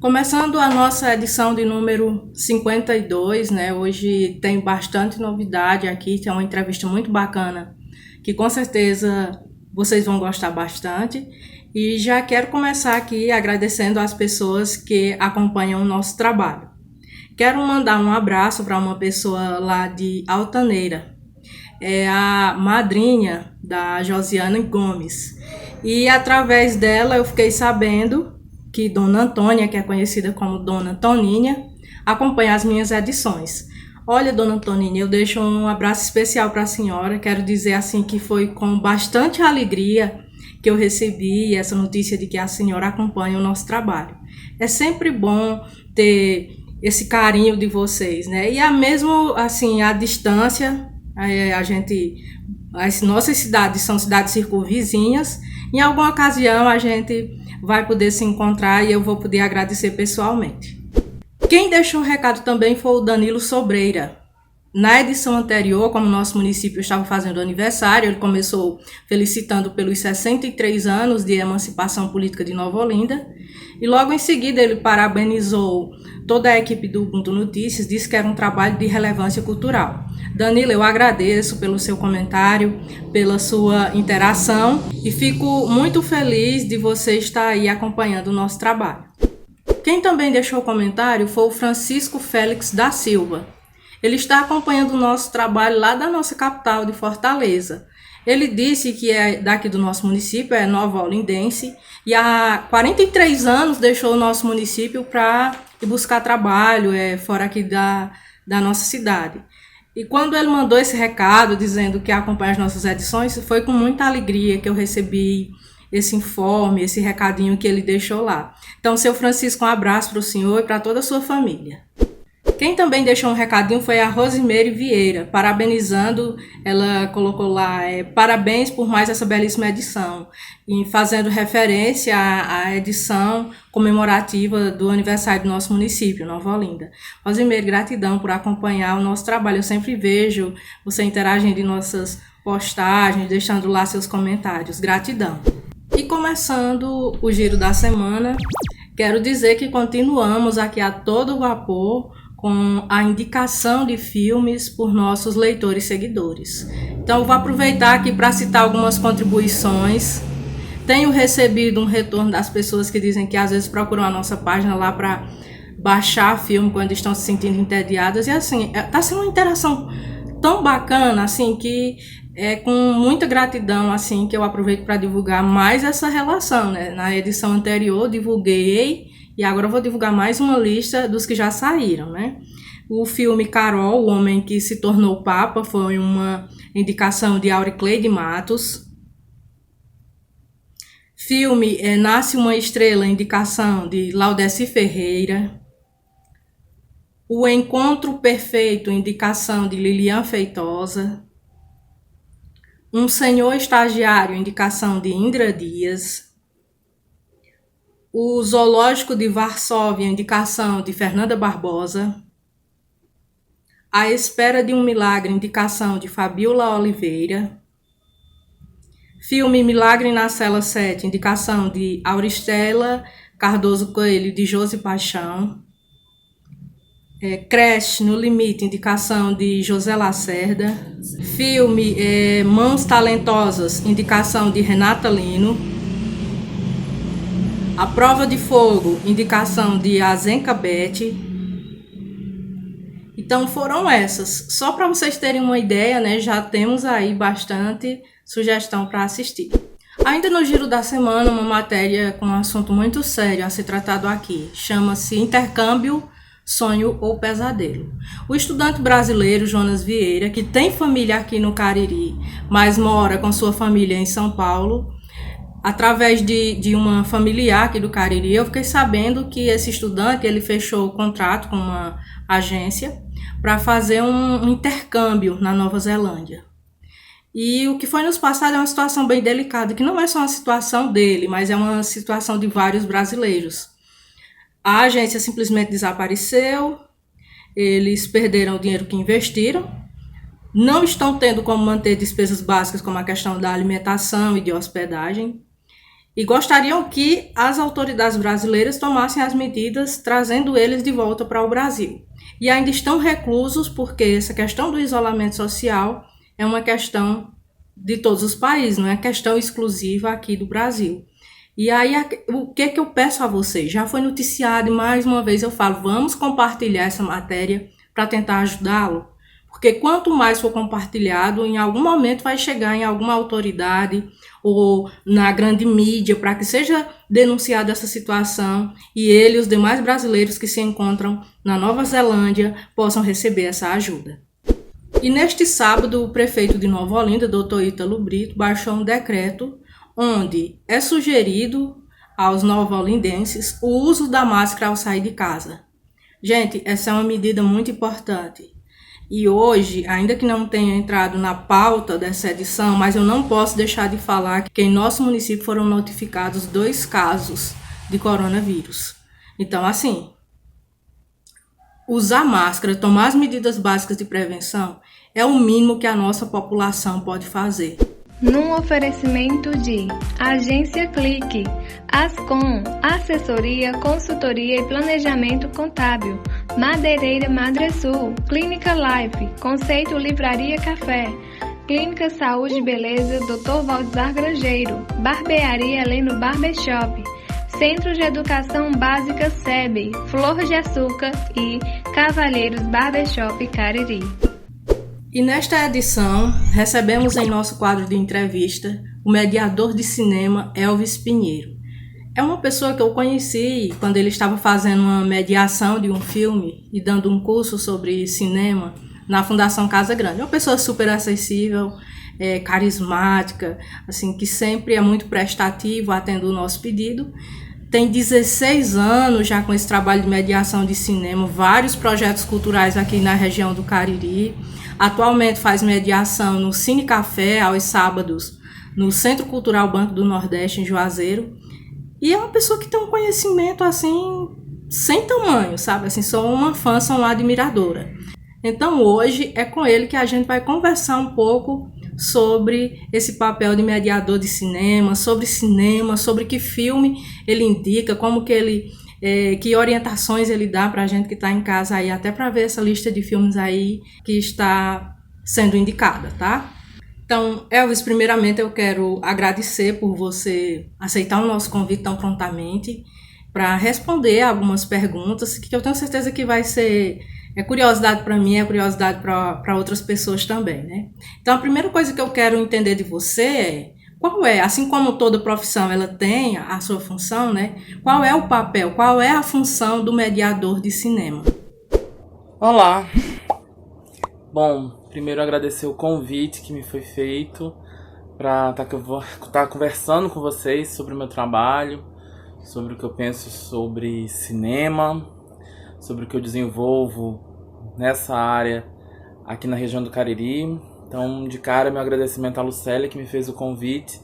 Começando a nossa edição de número 52, né? Hoje tem bastante novidade aqui, tem uma entrevista muito bacana, que com certeza vocês vão gostar bastante. E já quero começar aqui agradecendo às pessoas que acompanham o nosso trabalho. Quero mandar um abraço para uma pessoa lá de Altaneira, é a madrinha da Josiane Gomes. E através dela eu fiquei sabendo que Dona Antônia, que é conhecida como Dona Toninha, acompanha as minhas edições. Olha, Dona Toninha, eu deixo um abraço especial para a senhora. Quero dizer assim que foi com bastante alegria que eu recebi essa notícia de que a senhora acompanha o nosso trabalho. É sempre bom ter esse carinho de vocês, né? E mesmo assim, à distância, as nossas cidades são cidades circunvizinhas. Em alguma ocasião a gente vai poder se encontrar e eu vou poder agradecer pessoalmente. Quem deixou o recado também foi o Danilo Sobreira. Na edição anterior, como nosso município estava fazendo aniversário, ele começou felicitando pelos 63 anos de emancipação política de Nova Olinda, e logo em seguida ele parabenizou toda a equipe do Ubuntu Notícias, disse que era um trabalho de relevância cultural. Danilo, eu agradeço pelo seu comentário, pela sua interação e fico muito feliz de você estar aí acompanhando o nosso trabalho. Quem também deixou comentário foi o Francisco Félix da Silva. Ele está acompanhando o nosso trabalho lá da nossa capital, de Fortaleza. Ele disse que é daqui do nosso município, é nova olindense, e há 43 anos deixou o nosso município para ir buscar trabalho fora aqui da nossa cidade. E quando ele mandou esse recado dizendo que acompanha as nossas edições, foi com muita alegria que eu recebi esse informe, esse recadinho que ele deixou lá. Então, seu Francisco, um abraço para o senhor e para toda a sua família. Quem também deixou um recadinho foi a Rosimeire Vieira, parabenizando, ela colocou lá, parabéns por mais essa belíssima edição, e fazendo referência à edição comemorativa do aniversário do nosso município, Nova Olinda. Rosimeire, gratidão por acompanhar o nosso trabalho, eu sempre vejo você interagindo em nossas postagens, deixando lá seus comentários, gratidão. E começando o giro da semana, quero dizer que continuamos aqui a todo vapor com a indicação de filmes por nossos leitores e seguidores. Então, eu vou aproveitar aqui para citar algumas contribuições. Tenho recebido um retorno das pessoas que dizem que às vezes procuram a nossa página lá para baixar filme quando estão se sentindo entediadas. E assim, está sendo uma interação tão bacana, assim, que é com muita gratidão, assim, que eu aproveito para divulgar mais essa relação, né? Na edição anterior, divulguei. E agora eu vou divulgar mais uma lista dos que já saíram, né? O filme Carol, o Homem que se Tornou Papa, foi uma indicação de Auricleide Matos. Filme Nasce uma Estrela, indicação de Laudeci Ferreira. O Encontro Perfeito, indicação de Lilian Feitosa. Um Senhor Estagiário, indicação de Indra Dias. O Zoológico de Varsóvia, indicação de Fernanda Barbosa. A Espera de um Milagre, indicação de Fabiola Oliveira. Filme Milagre na Cela 7, indicação de Auristela Cardoso Coelho, de Josi Paixão. Creche no Limite, indicação de José Lacerda. Filme Mãos Talentosas, indicação de Renata Lino. A Prova de Fogo, indicação de Azenca Bete. Então foram essas. Só para vocês terem uma ideia, né, já temos aí bastante sugestão para assistir. Ainda no giro da semana, uma matéria com um assunto muito sério a ser tratado aqui. Chama-se Intercâmbio, Sonho ou Pesadelo. O estudante brasileiro Jonas Vieira, que tem família aqui no Cariri, mas mora com sua família em São Paulo, através de uma familiar aqui do Cariri, eu fiquei sabendo que esse estudante ele fechou o contrato com uma agência para fazer um intercâmbio na Nova Zelândia. E o que foi nos passado é uma situação bem delicada, que não é só uma situação dele, mas é uma situação de vários brasileiros. A agência simplesmente desapareceu, eles perderam o dinheiro que investiram, não estão tendo como manter despesas básicas como a questão da alimentação e de hospedagem. e gostariam que as autoridades brasileiras tomassem as medidas trazendo eles de volta para o Brasil. E ainda estão reclusos porque essa questão do isolamento social é uma questão de todos os países, não é questão exclusiva aqui do Brasil. E aí, o que eu peço a vocês? Já foi noticiado e mais uma vez eu falo, vamos compartilhar essa matéria para tentar ajudá-lo. Porque quanto mais for compartilhado, em algum momento vai chegar em alguma autoridade ou na grande mídia para que seja denunciada essa situação e ele e os demais brasileiros que se encontram na Nova Zelândia possam receber essa ajuda. E neste sábado, o prefeito de Nova Olinda, Dr. Ítalo Brito, baixou um decreto onde é sugerido aos novo-olindenses o uso da máscara ao sair de casa. Gente, essa é uma medida muito importante. E hoje, ainda que não tenha entrado na pauta dessa edição, mas eu não posso deixar de falar que em nosso município foram notificados 2 casos de coronavírus. Então, assim, usar máscara, tomar as medidas básicas de prevenção é o mínimo que a nossa população pode fazer. Num oferecimento de Agência Clique, Ascom, Assessoria, Consultoria e Planejamento Contábil, Madeireira Madresul, Clínica Life, Conceito Livraria Café, Clínica Saúde e Beleza Dr. Valdizar Grangeiro, Barbearia Heleno Barbershop, Centro de Educação Básica SEBI, Flor de Açúcar e Cavalheiros Barbershop Cariri. E nesta edição, recebemos em nosso quadro de entrevista o mediador de cinema Elvis Pinheiro. É uma pessoa que eu conheci quando ele estava fazendo uma mediação de um filme e dando um curso sobre cinema na Fundação Casa Grande. É uma pessoa super acessível, carismática, assim, que sempre é muito prestativo, atende o nosso pedido. Tem 16 anos já com esse trabalho de mediação de cinema, vários projetos culturais aqui na região do Cariri. Atualmente faz mediação no Cine Café, aos sábados, no Centro Cultural Banco do Nordeste, em Juazeiro. E é uma pessoa que tem um conhecimento, assim, sem tamanho, sabe? Assim, sou uma fã, sou uma admiradora. Então, hoje é com ele que a gente vai conversar um pouco sobre esse papel de mediador de cinema, sobre que filme ele indica, como que ele... que orientações ele dá para a gente que está em casa aí, até para ver essa lista de filmes aí que está sendo indicada, tá? Então, Elvis, primeiramente eu quero agradecer por você aceitar o nosso convite tão prontamente para responder algumas perguntas que eu tenho certeza que vai ser curiosidade para mim, curiosidade para outras pessoas também, né? Então, a primeira coisa que eu quero entender de você qual é, assim como toda profissão ela tem a sua função, né? Qual é o papel, qual é a função do mediador de cinema? Olá! Bom, primeiro agradecer o convite que me foi feito para estar conversando com vocês sobre o meu trabalho, sobre o que eu penso sobre cinema, sobre o que eu desenvolvo nessa área aqui na região do Cariri. Então, de cara, meu agradecimento à Lucélia, que me fez o convite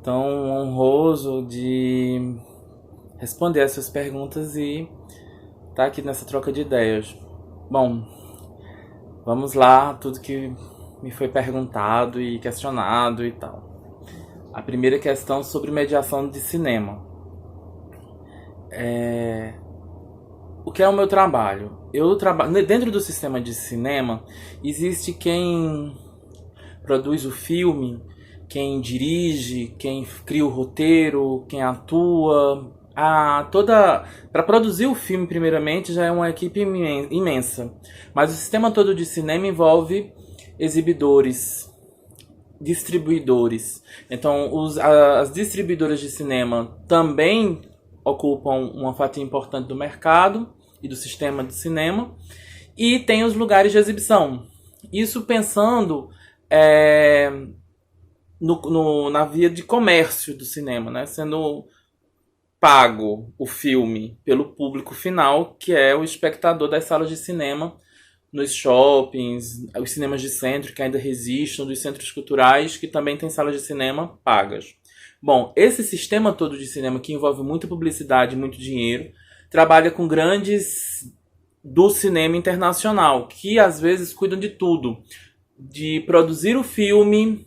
tão honroso de responder as suas perguntas e estar aqui nessa troca de ideias. Bom, vamos lá, tudo que me foi perguntado e questionado e tal. A primeira questão sobre mediação de cinema. O que é o meu trabalho? Eu trabalho dentro do sistema de cinema. Existe quem produz o filme, quem dirige, quem cria o roteiro, quem atua. Para produzir o filme, primeiramente, já é uma equipe imensa. Mas o sistema todo de cinema envolve exibidores, distribuidores. Então, as distribuidoras de cinema também ocupam uma fatia importante do mercado e do sistema de cinema, e tem os lugares de exibição. Isso pensando na via de comércio do cinema, né? Sendo pago o filme pelo público final, que é o espectador das salas de cinema, nos shoppings, os cinemas de centro que ainda resistem, dos centros culturais que também têm salas de cinema pagas. Bom, esse sistema todo de cinema, que envolve muita publicidade, muito dinheiro, trabalha com grandes do cinema internacional, que às vezes cuidam de tudo. De produzir o filme,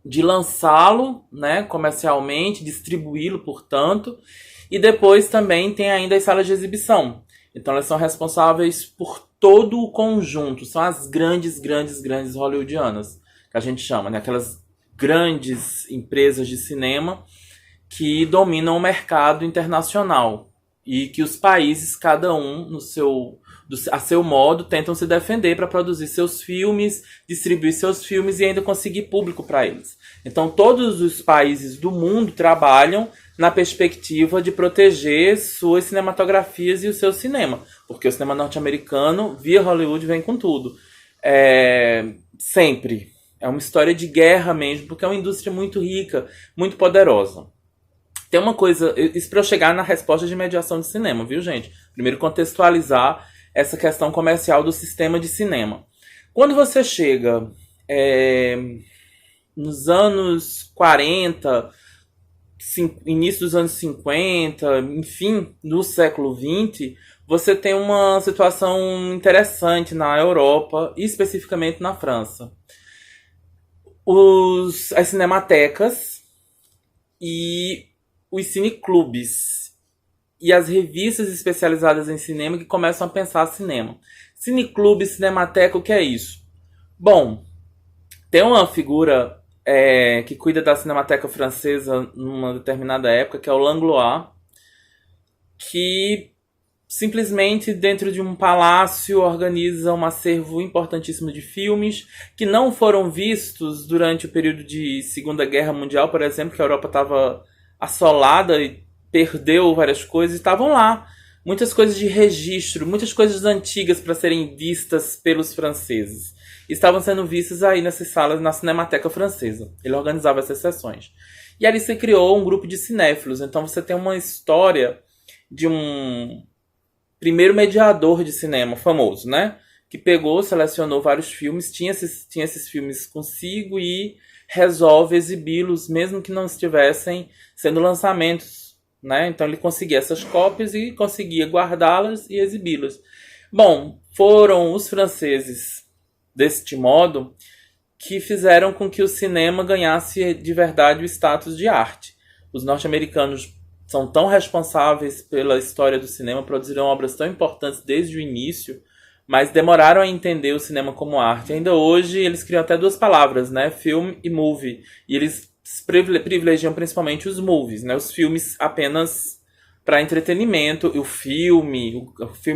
de lançá-lo, né, comercialmente, distribuí-lo, portanto, e depois também tem ainda as salas de exibição. Então elas são responsáveis por todo o conjunto, são as grandes hollywoodianas, que a gente chama, né, aquelas grandes empresas de cinema que dominam o mercado internacional e que os países, cada um a seu modo, tentam se defender para produzir seus filmes, distribuir seus filmes e ainda conseguir público para eles. Então todos os países do mundo trabalham na perspectiva de proteger suas cinematografias e o seu cinema, porque o cinema norte-americano, via Hollywood, vem com tudo. Sempre. É uma história de guerra mesmo, porque é uma indústria muito rica, muito poderosa. Tem uma coisa, isso para eu chegar na resposta de mediação de cinema, viu, gente? Primeiro contextualizar essa questão comercial do sistema de cinema. Quando você chega nos anos 40, início dos anos 50, enfim, no século XX, você tem uma situação interessante na Europa, e especificamente na França. As cinematecas e os cineclubes e as revistas especializadas em cinema que começam a pensar cinema. Cineclube, cinemateca, o que é isso? Bom, tem uma figura que cuida da Cinemateca Francesa numa determinada época, que é o Langlois, que simplesmente dentro de um palácio organiza um acervo importantíssimo de filmes que não foram vistos durante o período de Segunda Guerra Mundial, por exemplo, que a Europa estava assolada e perdeu várias coisas, estavam lá. Muitas coisas de registro, muitas coisas antigas para serem vistas pelos franceses. Estavam sendo vistas aí nessas salas na Cinemateca Francesa. Ele organizava essas sessões. E ali se criou um grupo de cinéfilos. Então você tem uma história de um primeiro mediador de cinema famoso, né? Que pegou, selecionou vários filmes, tinha esses filmes consigo e resolve exibi-los, mesmo que não estivessem sendo lançamentos, né? Então ele conseguia essas cópias e conseguia guardá-las e exibi-las. Bom, foram os franceses, deste modo, que fizeram com que o cinema ganhasse de verdade o status de arte. Os norte-americanos são tão responsáveis pela história do cinema, produziram obras tão importantes desde o início, mas demoraram a entender o cinema como arte. Ainda hoje eles criam até duas palavras, né? Film e movie. E eles privilegiam principalmente os movies, né? Os filmes apenas para entretenimento. O filme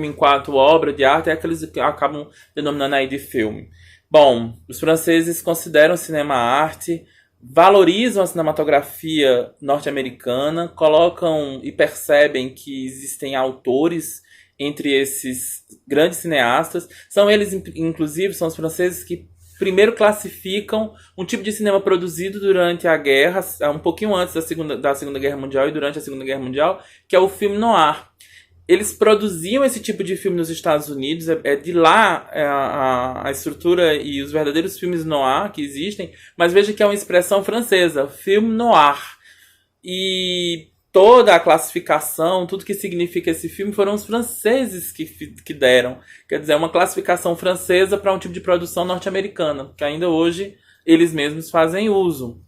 enquanto obra de arte é aqueles que acabam denominando aí de filme. Bom, os franceses consideram o cinema arte, valorizam a cinematografia norte-americana, colocam e percebem que existem autores entre esses grandes cineastas. São eles, inclusive, são os franceses que primeiro classificam um tipo de cinema produzido durante a guerra, um pouquinho antes da Segunda Guerra Mundial e durante a Segunda Guerra Mundial, que é o filme noir. Eles produziam esse tipo de filme nos Estados Unidos, é de lá a estrutura e os verdadeiros filmes noir que existem, mas veja que é uma expressão francesa, filme noir. E toda a classificação, tudo que significa esse filme, foram os franceses que deram. Quer dizer, é uma classificação francesa para um tipo de produção norte-americana, que ainda hoje eles mesmos fazem uso.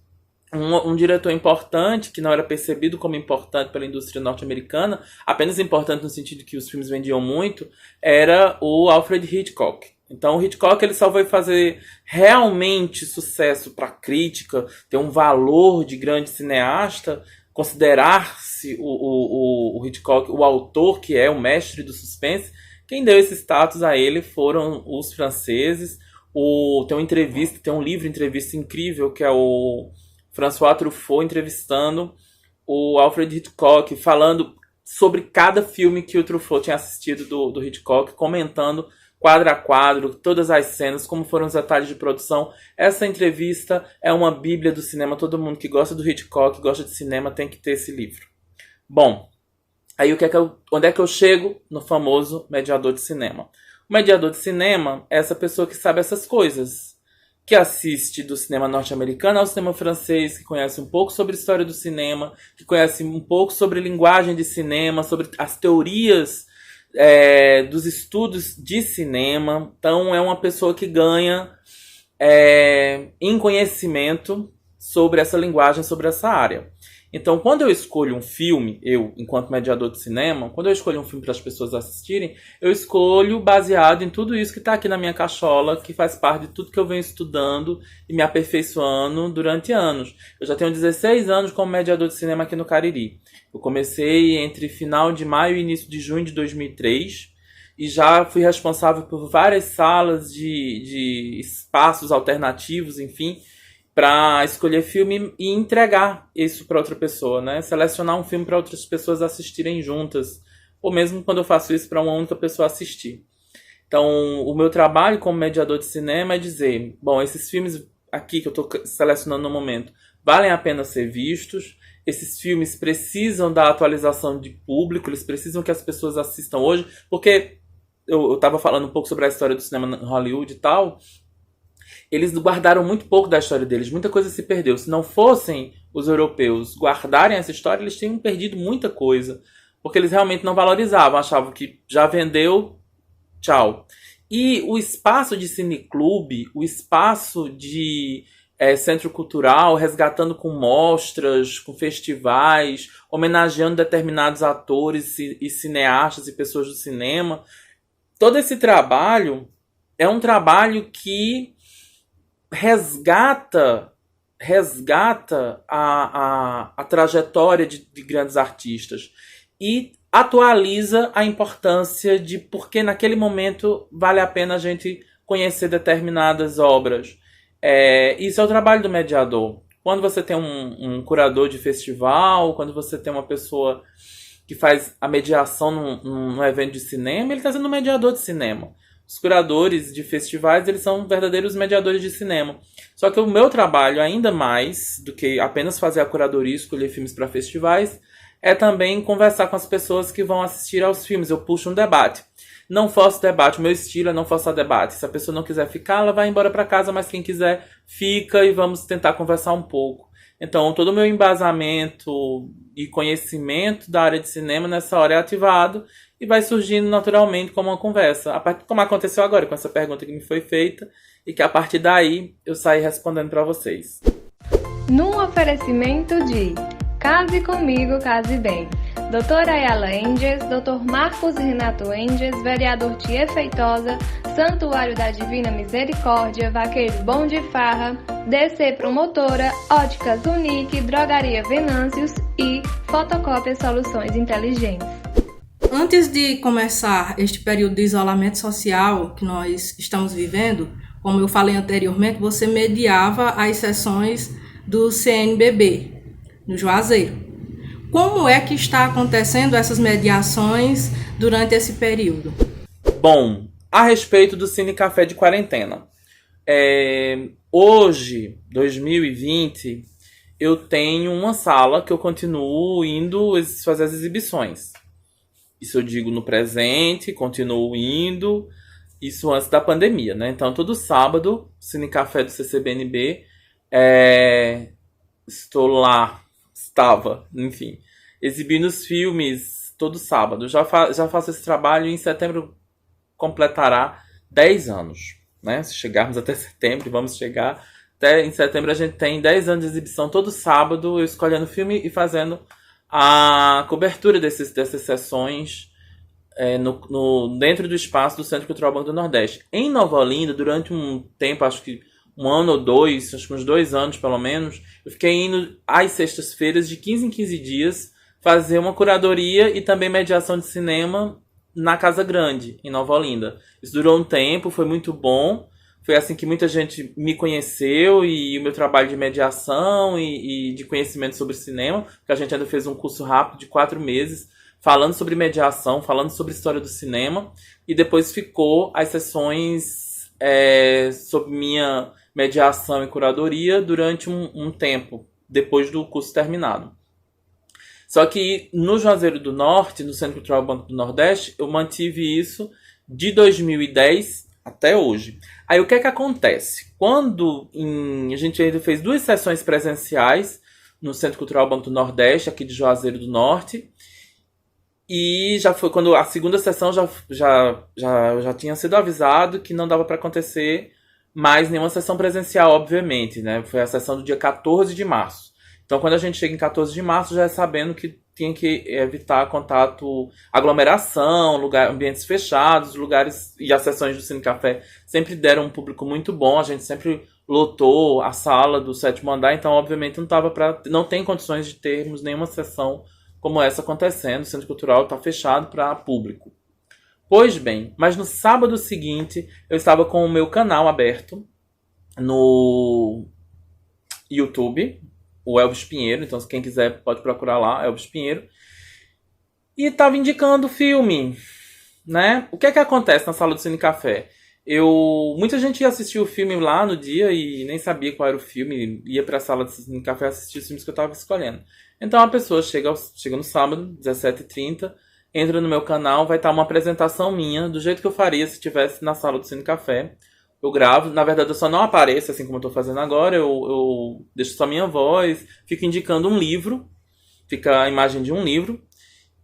Um diretor importante, que não era percebido como importante pela indústria norte-americana, apenas importante no sentido que os filmes vendiam muito, era o Alfred Hitchcock. Então o Hitchcock ele só vai fazer realmente sucesso para a crítica, ter um valor de grande cineasta, considerar-se o Hitchcock o autor, que é o mestre do suspense. Quem deu esse status a ele foram os franceses. Tem um livro entrevista incrível, que é o François Truffaut entrevistando o Alfred Hitchcock, falando sobre cada filme que o Truffaut tinha assistido do Hitchcock, comentando quadro a quadro, todas as cenas, como foram os detalhes de produção. Essa entrevista é uma bíblia do cinema. Todo mundo que gosta do Hitchcock, gosta de cinema, tem que ter esse livro. Bom, aí onde é que eu chego? No famoso mediador de cinema. O mediador de cinema é essa pessoa que sabe essas coisas, que assiste do cinema norte-americano ao cinema francês, que conhece um pouco sobre a história do cinema, que conhece um pouco sobre linguagem de cinema, sobre as teorias dos estudos de cinema. Então é uma pessoa que ganha em conhecimento sobre essa linguagem, sobre essa área. Então, quando eu escolho um filme, eu, enquanto mediador de cinema, quando eu escolho um filme para as pessoas assistirem, eu escolho baseado em tudo isso que está aqui na minha cachola, que faz parte de tudo que eu venho estudando e me aperfeiçoando durante anos. Eu já tenho 16 anos como mediador de cinema aqui no Cariri. Eu comecei entre final de maio e início de junho de 2003 e já fui responsável por várias salas de espaços alternativos, enfim, para escolher filme e entregar isso para outra pessoa, né? Selecionar um filme para outras pessoas assistirem juntas, ou mesmo quando eu faço isso para uma única pessoa assistir. Então, o meu trabalho como mediador de cinema é dizer, bom, esses filmes aqui que eu estou selecionando no momento valem a pena ser vistos, esses filmes precisam da atualização de público, eles precisam que as pessoas assistam hoje, porque eu estava falando um pouco sobre a história do cinema em Hollywood e tal. Eles guardaram muito pouco da história deles, muita coisa se perdeu. Se não fossem os europeus guardarem essa história, eles tinham perdido muita coisa, porque eles realmente não valorizavam, achavam que já vendeu, tchau. E o espaço de cineclube, o espaço de centro cultural, resgatando com mostras, com festivais, homenageando determinados atores e cineastas e pessoas do cinema, todo esse trabalho é um trabalho que resgata a trajetória de grandes artistas e atualiza a importância de por que naquele momento vale a pena a gente conhecer determinadas obras. Isso é o trabalho do mediador. Quando você tem um curador de festival, quando você tem uma pessoa que faz a mediação num evento de cinema, ele está sendo um mediador de cinema. Os curadores de festivais, eles são verdadeiros mediadores de cinema. Só que o meu trabalho, ainda mais do que apenas fazer a curadoria e escolher filmes para festivais, é também conversar com as pessoas que vão assistir aos filmes. Eu puxo um debate. Não forço debate, o meu estilo é não forçar debate. Se a pessoa não quiser ficar, ela vai embora para casa, mas quem quiser, fica e vamos tentar conversar um pouco. Então, todo o meu embasamento e conhecimento da área de cinema nessa hora é ativado e vai surgindo naturalmente como uma conversa. Como aconteceu agora com essa pergunta que me foi feita e que a partir daí eu saí respondendo para vocês. Num oferecimento de Case Comigo, Case Bem, Doutora Ayala Enges, Dr. Marcos Renato Enges, Vereador Tia Feitosa, Santuário da Divina Misericórdia, Vaqueiro Bom de Farra, DC Promotora, Óticas Unique, Drogaria Venâncios e Fotocópia Soluções Inteligentes. Antes de começar este período de isolamento social que nós estamos vivendo, como eu falei anteriormente, você mediava as sessões do CNBB, no Juazeiro. Como é que está acontecendo essas mediações durante esse período? Bom, a respeito do Cine Café de quarentena. Hoje, 2020, eu tenho uma sala que eu continuo indo fazer as exibições. Isso eu digo no presente, continuo indo, isso antes da pandemia, né? Então, todo sábado, Cine Café do CCBNB, estou lá, estava, enfim, exibindo os filmes todo sábado. Já faço esse trabalho e em setembro completará 10 anos, né? Se chegarmos até setembro, vamos chegar até em setembro, a gente tem 10 anos de exibição todo sábado, eu escolhendo filme e fazendo a cobertura dessas sessões dentro do espaço do Centro Cultural Banco do Nordeste. Em Nova Olinda, durante um tempo, acho que um ano ou dois, acho que uns 2 anos pelo menos, eu fiquei indo às sextas-feiras, de 15 em 15 dias, fazer uma curadoria e também mediação de cinema na Casa Grande, em Nova Olinda. Isso durou um tempo, foi muito bom. Foi assim que muita gente me conheceu e o meu trabalho de mediação e de conhecimento sobre cinema, que a gente ainda fez um curso rápido de 4 meses, falando sobre mediação, falando sobre história do cinema, e depois ficou as sessões sobre minha mediação e curadoria durante um tempo, depois do curso terminado. Só que no Juazeiro do Norte, no Centro Cultural Banco do Nordeste, eu mantive isso de 2010 até hoje. Aí o que é que acontece? Quando a gente ainda fez 2 sessões presenciais no Centro Cultural Banco do Nordeste, aqui de Juazeiro do Norte, e já foi quando a segunda sessão já tinha sido avisado que não dava para acontecer mas nenhuma sessão presencial, obviamente, né? Foi a sessão do dia 14 de março. Então, quando a gente chega em 14 de março, já é sabendo que tinha que evitar contato, aglomeração, ambientes fechados, lugares e as sessões do Cine Café sempre deram um público muito bom, a gente sempre lotou a sala do 7º andar, então obviamente não tem condições de termos nenhuma sessão como essa acontecendo, o Centro Cultural está fechado para público. Pois bem, mas no sábado seguinte eu estava com o meu canal aberto no YouTube, o Elvis Pinheiro, então quem quiser pode procurar lá, Elvis Pinheiro. E estava indicando filme, né? O que é que acontece na sala do Cine Café? Muita gente ia assistir o filme lá no dia e nem sabia qual era o filme, ia para a sala do Cine Café assistir os filmes que eu estava escolhendo. Então a pessoa chega no sábado, 17h30, entra no meu canal, vai estar uma apresentação minha, do jeito que eu faria se estivesse na sala do Cine Café. Eu gravo, na verdade eu só não apareço assim como eu estou fazendo agora, eu deixo só minha voz, fico indicando um livro, fica a imagem de um livro,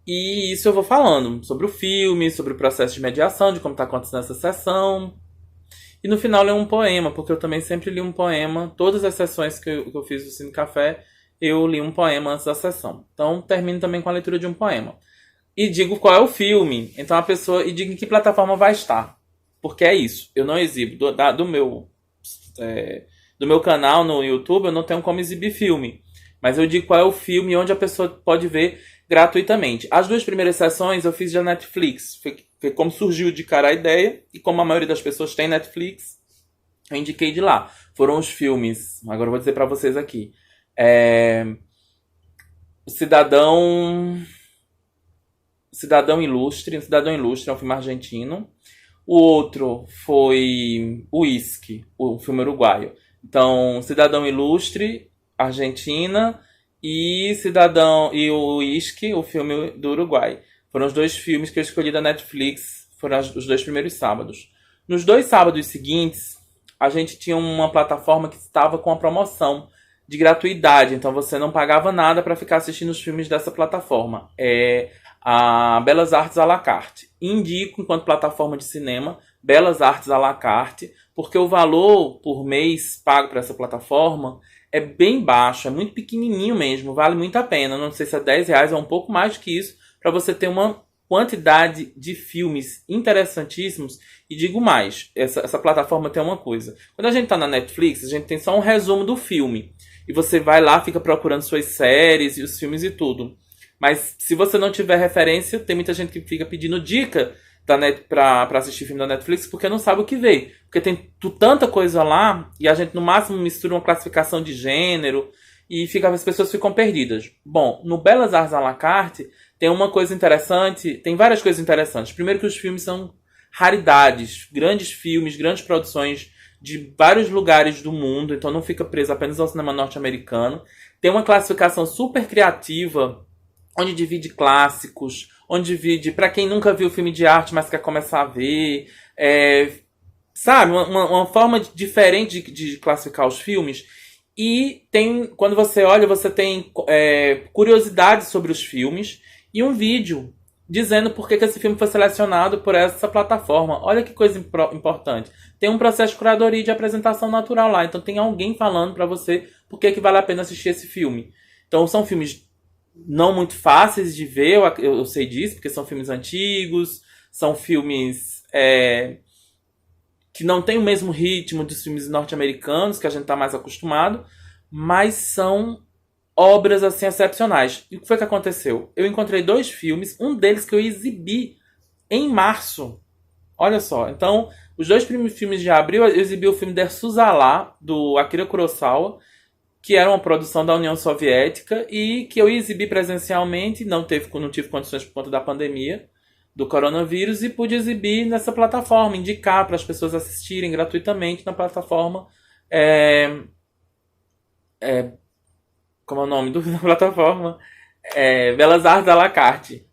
e isso eu vou falando sobre o filme, sobre o processo de mediação, de como está acontecendo essa sessão, e no final eu leio um poema, porque eu também sempre li um poema, todas as sessões que eu fiz do Cine Café, eu li um poema antes da sessão. Então termino também com a leitura de um poema. E digo qual é o filme, então a pessoa, e digo em que plataforma vai estar. Porque é isso, eu não exibo do meu canal no YouTube, eu não tenho como exibir filme. Mas eu digo qual é o filme onde a pessoa pode ver gratuitamente. As 2 primeiras sessões eu fiz de Netflix. Foi como surgiu de cara a ideia, e como a maioria das pessoas tem Netflix, eu indiquei de lá. Foram os filmes, agora eu vou dizer pra vocês aqui. O Cidadão Ilustre é um filme argentino. O outro foi Whisky, o filme uruguaio. Então, Cidadão Ilustre, Argentina, e o Whisky, o filme do Uruguai. Foram os 2 filmes que eu escolhi da Netflix, foram os 2 primeiros sábados. Nos 2 sábados seguintes, a gente tinha uma plataforma que estava com a promoção de gratuidade, então você não pagava nada para ficar assistindo os filmes dessa plataforma. A Belas Artes à la carte. Indico, enquanto plataforma de cinema, Belas Artes à la carte, porque o valor por mês pago para essa plataforma é bem baixo, é muito pequenininho mesmo, vale muito a pena. Não sei se é R$10 ou um pouco mais que isso, para você ter uma quantidade de filmes interessantíssimos. E digo mais, essa plataforma tem uma coisa. Quando a gente está na Netflix, a gente tem só um resumo do filme. E você vai lá, fica procurando suas séries e os filmes e tudo. Mas se você não tiver referência, tem muita gente que fica pedindo dica pra assistir filme da Netflix porque não sabe o que ver. Porque tem tanta coisa lá e a gente no máximo mistura uma classificação de gênero e as pessoas ficam perdidas. Bom, no Belas Artes à la carte tem uma coisa interessante, tem várias coisas interessantes. Primeiro que os filmes são raridades, grandes filmes, grandes produções de vários lugares do mundo, então não fica preso apenas ao cinema norte-americano. Tem uma classificação super criativa, onde divide clássicos, onde divide para quem nunca viu filme de arte, mas quer começar a ver. Sabe? Uma forma diferente de classificar os filmes. E quando você olha, você tem curiosidades sobre os filmes e um vídeo dizendo por que esse filme foi selecionado por essa plataforma. Olha que coisa importante. Tem um processo de curadoria e de apresentação natural lá. Então tem alguém falando para você por que vale a pena assistir esse filme. Então são filmes não muito fáceis de ver, eu sei disso, porque são filmes antigos, são filmes que não têm o mesmo ritmo dos filmes norte-americanos, que a gente está mais acostumado, mas são obras assim excepcionais. E o que foi que aconteceu? Eu encontrei 2 filmes, um deles que eu exibi em março. Olha só, então, os 2 primeiros filmes de abril, eu exibi o filme Der Suzala, do Akira Kurosawa, que era uma produção da União Soviética e que eu exibi presencialmente, não tive condições por conta da pandemia, do coronavírus, e pude exibir nessa plataforma, indicar para as pessoas assistirem gratuitamente na plataforma. Como é o nome da plataforma? Belas Artes à la carte.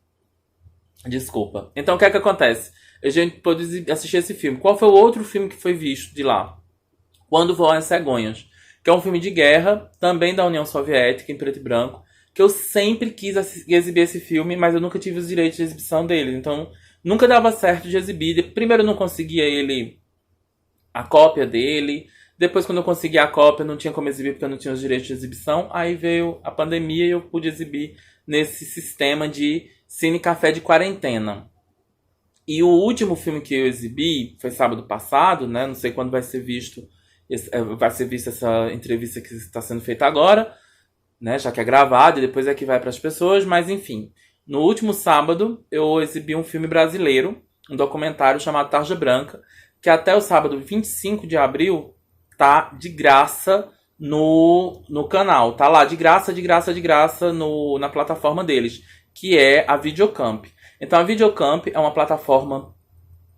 Desculpa. Então o que é que acontece? A gente pôde assistir esse filme. Qual foi o outro filme que foi visto de lá? Quando Voam as Cegonhas, que é um filme de guerra, também da União Soviética, em preto e branco, que eu sempre quis exibir esse filme, mas eu nunca tive os direitos de exibição dele. Então, nunca dava certo de exibir. Primeiro, eu não conseguia ele a cópia dele. Depois, quando eu consegui a cópia, não tinha como exibir porque eu não tinha os direitos de exibição. Aí veio a pandemia e eu pude exibir nesse sistema de Cine Café de quarentena. E o último filme que eu exibi foi sábado passado, né? Não sei quando vai ser visto, vai ser vista essa entrevista que está sendo feita agora, né? Já que é gravado e depois é que vai para as pessoas. Mas enfim, no último sábado eu exibi um filme brasileiro, um documentário chamado Tarja Branca, que até o sábado 25 de abril tá de graça no canal. Tá lá de graça na plataforma deles, que é a Videocamp. Então a Videocamp é uma plataforma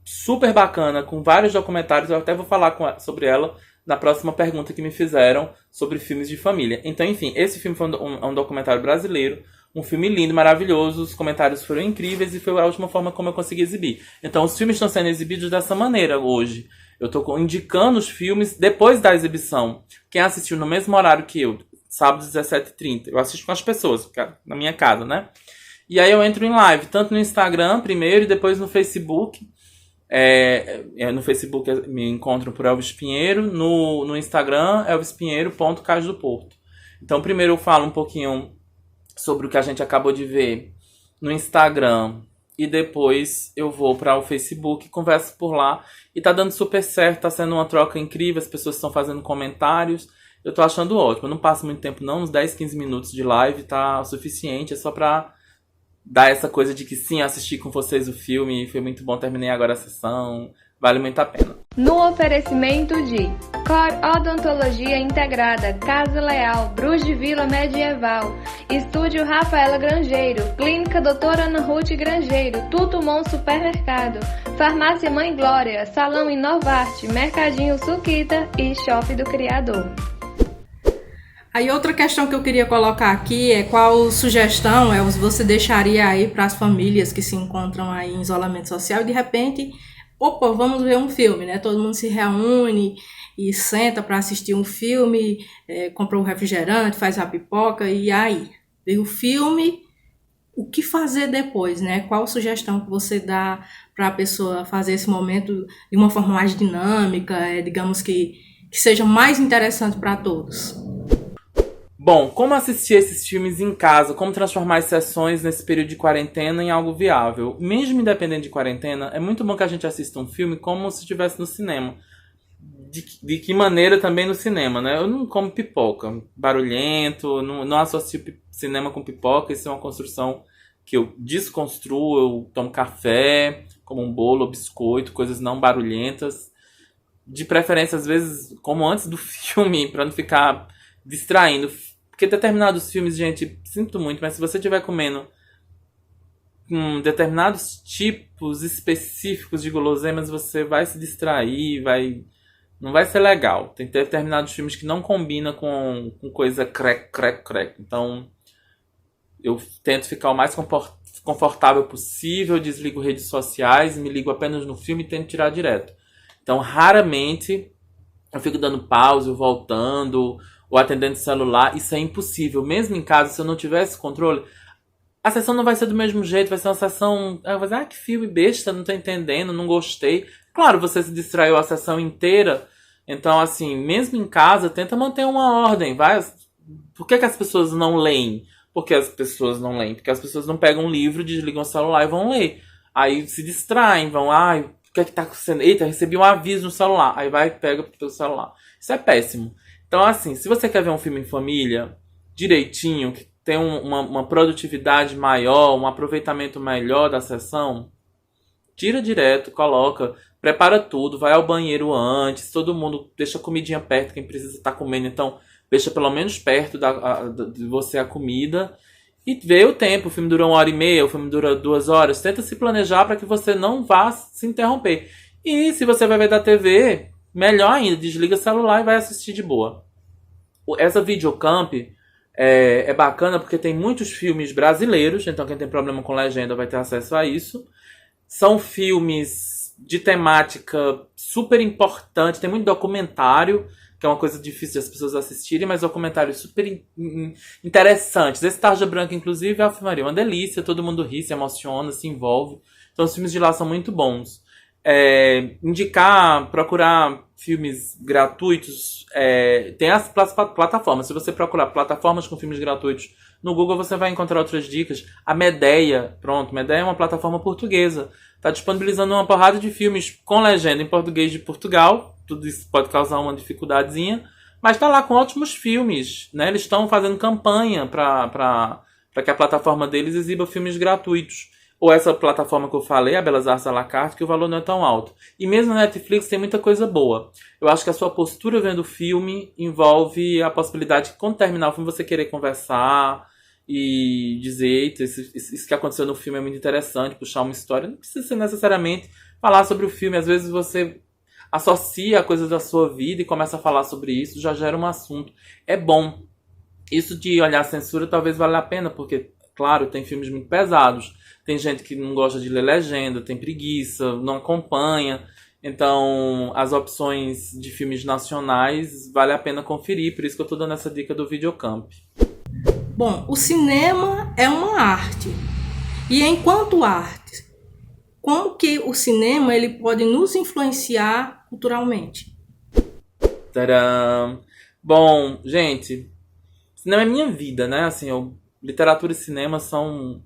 super bacana, com vários documentários. Eu até vou falar sobre ela na próxima pergunta que me fizeram sobre filmes de família. Então, enfim, esse filme foi um documentário brasileiro, um filme lindo, maravilhoso, os comentários foram incríveis e foi a última forma como eu consegui exibir. Então os filmes estão sendo exibidos dessa maneira hoje. Eu estou indicando os filmes depois da exibição. Quem assistiu no mesmo horário que eu, sábado 17h30, eu assisto com as pessoas, na minha casa, né? E aí eu entro em live, tanto no Instagram primeiro e depois no Facebook. No Facebook me encontram por Elvis Pinheiro, no Instagram elvispinheiro.cais do Porto. Então primeiro eu falo um pouquinho sobre o que a gente acabou de ver no Instagram e depois eu vou para o Facebook, converso por lá e tá dando super certo, tá sendo uma troca incrível, as pessoas estão fazendo comentários, eu tô achando ótimo. Eu não passo muito tempo não, uns 10, 15 minutos de live tá o suficiente, é só pra dar essa coisa de que sim, assisti com vocês o filme, foi muito bom, terminei agora a sessão, vale muito a pena. No oferecimento de Cor Odontologia Integrada, Casa Leal, Brus de Vila Medieval, Estúdio Rafaela Grangeiro, Clínica Doutora Ana Ruth Grangeiro, Tutumon Supermercado, Farmácia Mãe Glória, Salão Inovarte, Mercadinho Suquita e Shopping do Criador. Aí outra questão que eu queria colocar aqui é qual sugestão você deixaria aí para as famílias que se encontram aí em isolamento social e de repente, opa, vamos ver um filme, né? Todo mundo se reúne e senta para assistir um filme, compra um refrigerante, faz a pipoca e aí, vê o filme, o que fazer depois, né? Qual sugestão que você dá para a pessoa fazer esse momento de uma forma mais dinâmica, digamos que seja mais interessante para todos? Bom, como assistir esses filmes em casa, como transformar as sessões nesse período de quarentena em algo viável. Mesmo independente de quarentena, é muito bom que a gente assista um filme como se estivesse no cinema. De que maneira também no cinema, né? Eu não como pipoca, barulhento, não associo cinema com pipoca, isso é uma construção que eu desconstruo, eu tomo café, como um bolo ou biscoito, coisas não barulhentas. De preferência, às vezes, como antes do filme, pra não ficar distraindo. Porque determinados filmes, gente, sinto muito, mas se você estiver comendo determinados tipos específicos de guloseimas, você vai se distrair, não vai ser legal. Tem determinados filmes que não combinam com coisa crec. Então, eu tento ficar o mais confortável possível, desligo redes sociais, me ligo apenas no filme e tento tirar direto. Então, raramente eu fico dando pausa, voltando ou atendendo o celular. Isso é impossível. Mesmo em casa, se eu não tivesse controle, a sessão não vai ser do mesmo jeito. Vai ser uma sessão... Eu vou dizer, que filme besta, não tô entendendo, não gostei. Claro, você se distraiu a sessão inteira. Então, assim, mesmo em casa, tenta manter uma ordem. Por que as pessoas não leem? Porque as pessoas não leem. Porque as pessoas não pegam um livro, desligam o celular e vão ler. Aí se distraem, vão... o que é que tá acontecendo? Eita, recebi um aviso no celular. Aí vai e pega pelo celular. Isso é péssimo. Então, assim, se você quer ver um filme em família, direitinho, que tem uma produtividade maior, um aproveitamento melhor da sessão, tira direto, coloca, prepara tudo, vai ao banheiro antes, todo mundo deixa a comidinha perto, quem precisa estar comendo, então deixa pelo menos perto de você a comida e vê o tempo. O filme dura 1h30, o filme dura 2 horas, tenta se planejar para que você não vá se interromper. E se você vai ver da TV... melhor ainda, desliga o celular e vai assistir de boa. Essa Videocamp é bacana porque tem muitos filmes brasileiros, então quem tem problema com legenda vai ter acesso a isso. São filmes de temática super importante, tem muito documentário, que é uma coisa difícil das pessoas assistirem, mas documentários super interessantes. Esse Tarja Branca, inclusive, Ave Maria, uma delícia, todo mundo ri, se emociona, se envolve. Então os filmes de lá são muito bons. Procurar filmes gratuitos, tem as plataformas. Se você procurar plataformas com filmes gratuitos no Google, você vai encontrar outras dicas. A Medeia, Medeia é uma plataforma portuguesa. Está disponibilizando uma porrada de filmes com legenda em português de Portugal. Tudo isso pode causar uma dificuldadezinha. Mas está lá com ótimos filmes, né? Eles estão fazendo campanha para que a plataforma deles exiba filmes gratuitos. Ou essa plataforma que eu falei, a Belas Artes à la carte, que o valor não é tão alto. E mesmo na Netflix tem muita coisa boa. Eu acho que a sua postura vendo o filme envolve a possibilidade de, quando terminar o filme, você querer conversar e dizer: eita, isso que aconteceu no filme é muito interessante, puxar uma história. Não precisa ser necessariamente falar sobre o filme. Às vezes você associa coisas da sua vida e começa a falar sobre isso, já gera um assunto. É bom. Isso de olhar a censura talvez valha a pena, porque, claro, tem filmes muito pesados. Tem gente que não gosta de ler legenda, tem preguiça, não acompanha. Então, as opções de filmes nacionais vale a pena conferir. Por isso que eu estou dando essa dica do Videocamp. Bom, o cinema é uma arte. E enquanto arte, como que o cinema ele pode nos influenciar culturalmente? Tcharam! Bom, gente, cinema é minha vida, né? Assim, literatura e cinema são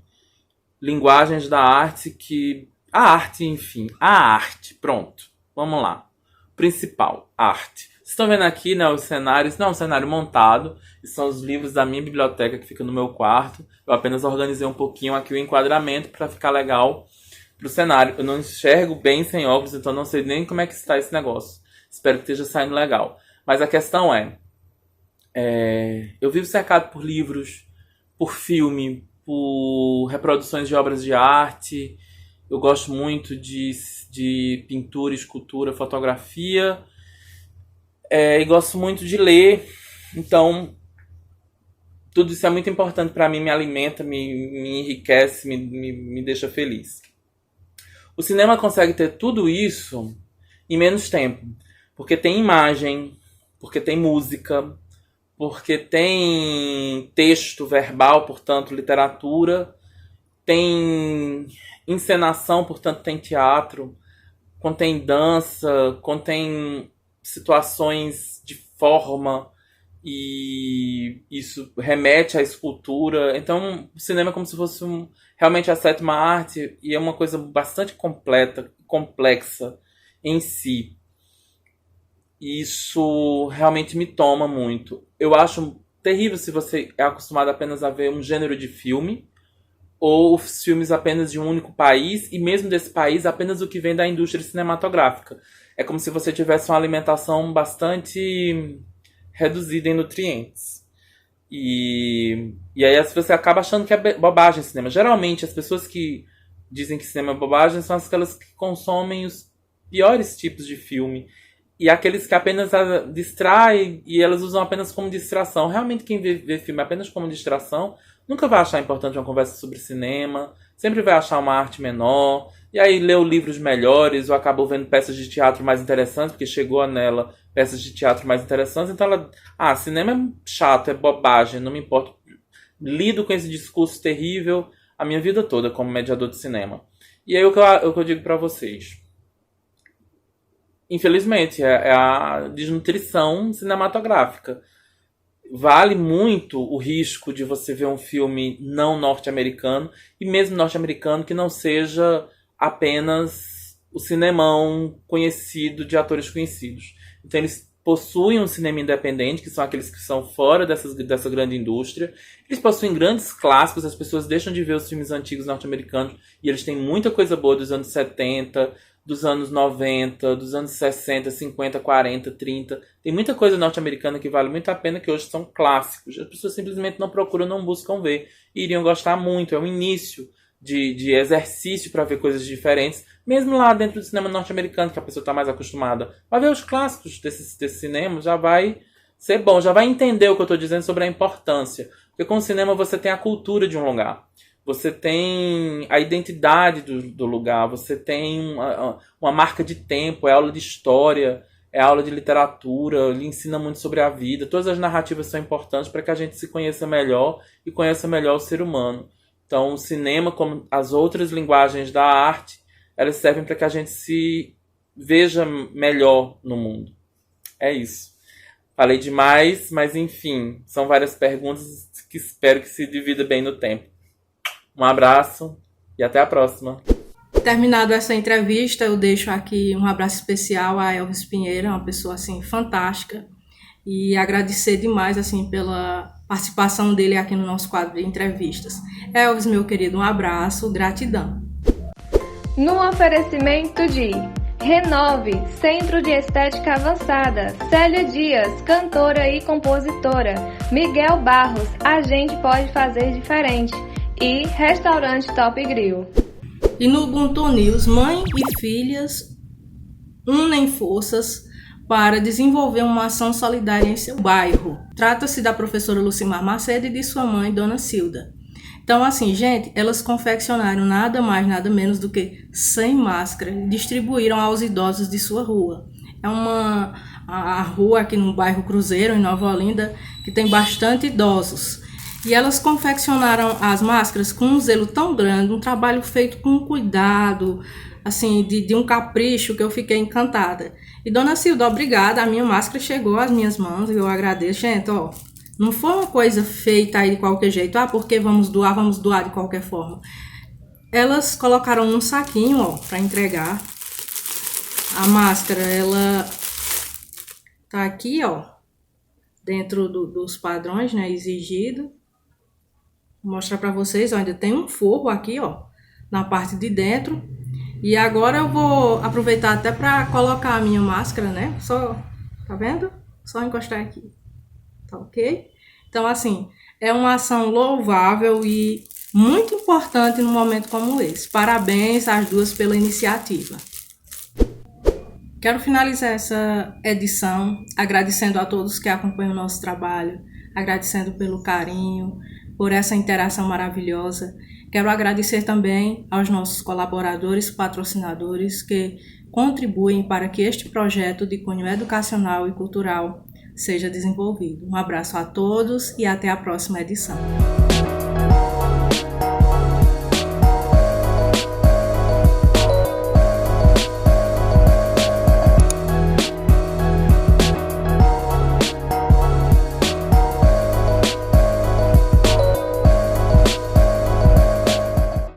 linguagens da arte que... A arte, pronto. Vamos lá. Principal, arte. Vocês estão vendo aqui, né, os cenários? Não é um cenário montado. Esses são os livros da minha biblioteca que fica no meu quarto. Eu apenas organizei um pouquinho aqui o enquadramento para ficar legal pro cenário. Eu não enxergo bem sem óculos, então não sei nem como é que está esse negócio. Espero que esteja saindo legal. Mas a questão eu vivo cercado por livros, por filme, por reproduções de obras de arte. Eu gosto muito de pintura, escultura, fotografia. E gosto muito de ler. Então, tudo isso é muito importante para mim, me alimenta, me enriquece, me deixa feliz. O cinema consegue ter tudo isso em menos tempo. Porque tem imagem, porque tem música, porque tem texto verbal, portanto, literatura, tem encenação, portanto, tem teatro, contém dança, contém situações de forma, e isso remete à escultura. Então, o cinema é como se fosse realmente a sétima arte, e é uma coisa bastante complexa em si. Isso realmente me toma muito. Eu acho terrível se você é acostumado apenas a ver um gênero de filme, ou os filmes apenas de um único país, e mesmo desse país apenas o que vem da indústria cinematográfica. É como se você tivesse uma alimentação bastante reduzida em nutrientes. E aí você acaba achando que é bobagem cinema. Geralmente as pessoas que dizem que cinema é bobagem são aquelas que consomem os piores tipos de filme. E aqueles que apenas distraem e elas usam apenas como distração. Realmente quem vê filme apenas como distração nunca vai achar importante uma conversa sobre cinema. Sempre vai achar uma arte menor. E aí leu livros melhores ou acabou vendo peças de teatro mais interessantes, porque chegou nela peças de teatro mais interessantes. Então ela... cinema é chato, é bobagem, não me importo. Lido com esse discurso terrível a minha vida toda como mediador de cinema. E aí o que eu digo pra vocês... Infelizmente, é a desnutrição cinematográfica. Vale muito o risco de você ver um filme não norte-americano, e mesmo norte-americano que não seja apenas o cinemão conhecido de atores conhecidos. Então eles possuem um cinema independente, que são aqueles que são fora dessa grande indústria. Eles possuem grandes clássicos, as pessoas deixam de ver os filmes antigos norte-americanos, e eles têm muita coisa boa dos anos 70, dos anos 90, dos anos 60, 50, 40, 30. Tem muita coisa norte-americana que vale muito a pena, que hoje são clássicos. As pessoas simplesmente não procuram, não buscam ver. E iriam gostar muito. É um início de exercício para ver coisas diferentes. Mesmo lá dentro do cinema norte-americano, que a pessoa está mais acostumada. Vai ver os clássicos desse cinema, já vai ser bom. Já vai entender o que eu estou dizendo sobre a importância. Porque com o cinema você tem a cultura de um lugar. Você tem a identidade do lugar, você tem uma marca de tempo, é aula de história, é aula de literatura, ele ensina muito sobre a vida. Todas as narrativas são importantes para que a gente se conheça melhor e conheça melhor o ser humano. Então, o cinema, como as outras linguagens da arte, elas servem para que a gente se veja melhor no mundo. É isso. Falei demais, mas enfim, são várias perguntas que espero que se divida bem no tempo. Um abraço e até a próxima. Terminado essa entrevista, eu deixo aqui um abraço especial a Elvis Pinheiro, uma pessoa assim fantástica, e agradecer demais assim pela participação dele aqui no nosso quadro de entrevistas. Elvis, meu querido, um abraço, gratidão. No oferecimento de Renove, Centro de Estética Avançada, Célia Dias, cantora e compositora, Miguel Barros, a gente pode fazer diferente, e Restaurante Top Grill. E no Ubuntu News, mãe e filhas unem forças para desenvolver uma ação solidária em seu bairro. Trata-se da professora Lucimar Macedo e de sua mãe, Dona Cilda. Então, assim, gente, elas confeccionaram nada mais, nada menos do que 100 máscaras e distribuíram aos idosos de sua rua. É a rua aqui no bairro Cruzeiro, em Nova Olinda, que tem bastante idosos. E elas confeccionaram as máscaras com um zelo tão grande, um trabalho feito com cuidado, assim, de um capricho que eu fiquei encantada. E Dona Cilda, obrigada, a minha máscara chegou às minhas mãos e eu agradeço. Gente, ó, não foi uma coisa feita aí de qualquer jeito, porque vamos doar de qualquer forma. Elas colocaram num saquinho, ó, para entregar. A máscara, ela tá aqui, ó, dentro dos padrões, né, exigido. Vou mostrar para vocês, ó, ainda tem um forro aqui, ó, na parte de dentro. E agora eu vou aproveitar até para colocar a minha máscara, né? Só, tá vendo? Só encostar aqui. Tá ok? Então, assim, é uma ação louvável e muito importante num momento como esse. Parabéns às duas pela iniciativa. Quero finalizar essa edição agradecendo a todos que acompanham o nosso trabalho, agradecendo pelo carinho, por essa interação maravilhosa. Quero agradecer também aos nossos colaboradores, patrocinadores que contribuem para que este projeto de cunho educacional e cultural seja desenvolvido. Um abraço a todos e até a próxima edição.